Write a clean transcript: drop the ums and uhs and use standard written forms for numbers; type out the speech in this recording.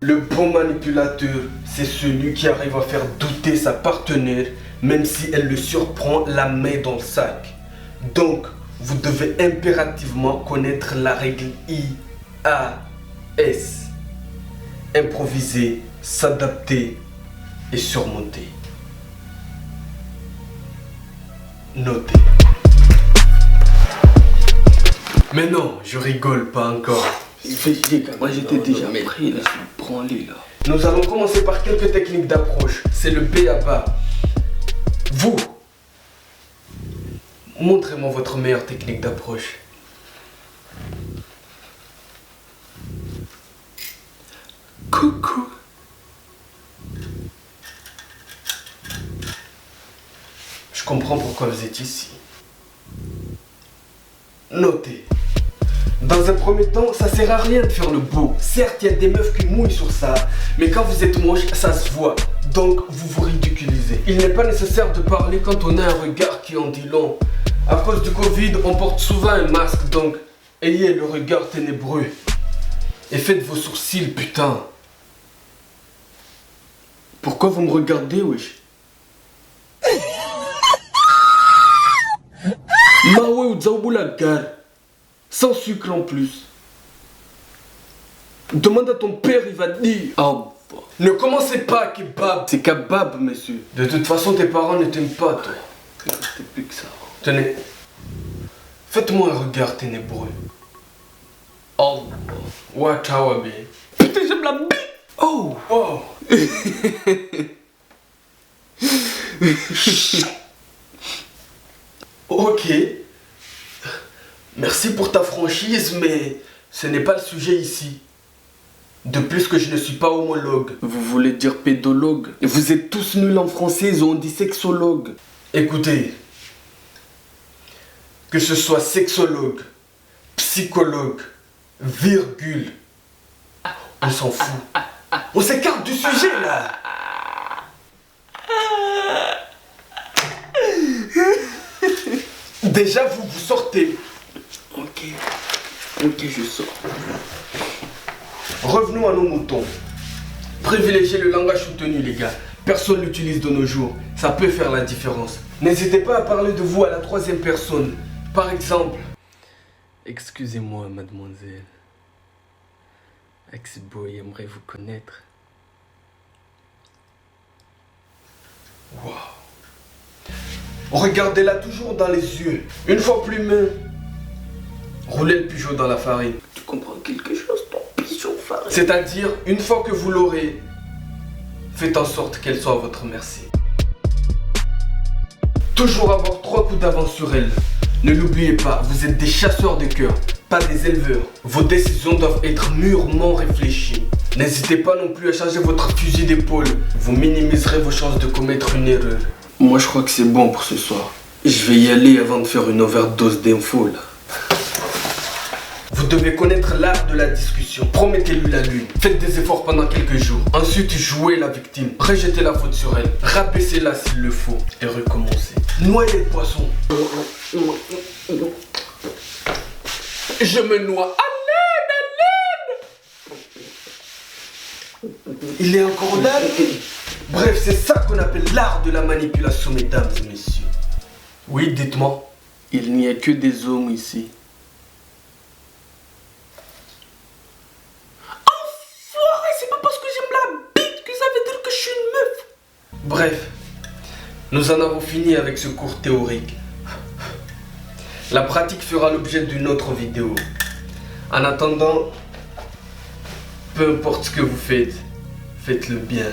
Le bon manipulateur, c'est celui qui arrive à faire douter sa partenaire, même si elle le surprend la main dans le sac. Donc, vous devez impérativement connaître la règle IAS. Improviser, s'adapter et surmonter. Notez. Mais non, je rigole pas encore. Moi j'étais déjà pris là, je suis branlé là. Nous allons commencer par quelques techniques d'approche. C'est le B à bas. Vous, montrez-moi votre meilleure technique d'approche. Coucou. Je comprends pourquoi vous êtes ici. Notez. Dans un premier temps, ça sert à rien de faire le beau. Certes, il y a des meufs qui mouillent sur ça, mais quand vous êtes moche, ça se voit. Donc, vous vous ridiculisez. Il n'est pas nécessaire de parler quand on a un regard qui en dit long. À cause du Covid, on porte souvent un masque, donc ayez le regard ténébreux. Et faites vos sourcils, putain. Pourquoi vous me regardez, wesh? Maoué ou Dzaoubou la gare. Sans sucre en plus. Demande à ton père, il va te dire. Oh, ne commencez pas, kebab. C'est kebab, monsieur. De toute façon, tes parents ne t'aiment pas, toi. c'était plus que ça. Tenez. Faites-moi un regard ténébreux. Oh, Watawabe. putain, j'aime la bite. Oh, oh. Ok. Merci pour ta franchise, mais ce n'est pas le sujet ici. De plus que je ne suis pas homologue. Vous voulez dire pédologue? Vous êtes tous nuls en français, ils ont dit sexologue. Écoutez, que ce soit sexologue, psychologue, virgule, on s'en fout. On s'écarte du sujet là. Déjà vous sortez. Ok, je sors. Revenons à nos moutons. Privilégiez le langage soutenu, les gars. Personne l'utilise de nos jours. Ça peut faire la différence. N'hésitez pas à parler de vous à la troisième personne. Par exemple, excusez-moi, mademoiselle. Ex-boy aimerait vous connaître. Wow. Regardez-la toujours dans les yeux. Une fois plus main. Roulez le pigeon dans la farine. Tu comprends quelque chose, ton pigeon farine? C'est-à-dire, une fois que vous l'aurez, faites en sorte qu'elle soit à votre merci. Toujours avoir 3 coups d'avance sur elle. Ne l'oubliez pas, vous êtes des chasseurs de cœur, pas des éleveurs. Vos décisions doivent être mûrement réfléchies. N'hésitez pas non plus à charger votre fusil d'épaule. Vous minimiserez vos chances de commettre une erreur. Moi, je crois que c'est bon pour ce soir. Je vais y aller avant de faire une overdose d'infos là. Vous devez connaître l'art de la discussion. Promettez-lui la lune. Faites des efforts pendant quelques jours. Ensuite, jouez la victime. Rejetez la faute sur elle. Rabaissez-la s'il le faut. Et recommencez. Noyez le poisson. Je me noie. À l'aide. Il est encore là. Bref, c'est ça qu'on appelle l'art de la manipulation, mesdames et messieurs. Oui, dites-moi. Il n'y a que des hommes ici. Bref, nous en avons fini avec ce cours théorique. La pratique fera l'objet d'une autre vidéo. En attendant, peu importe ce que vous faites, faites-le bien.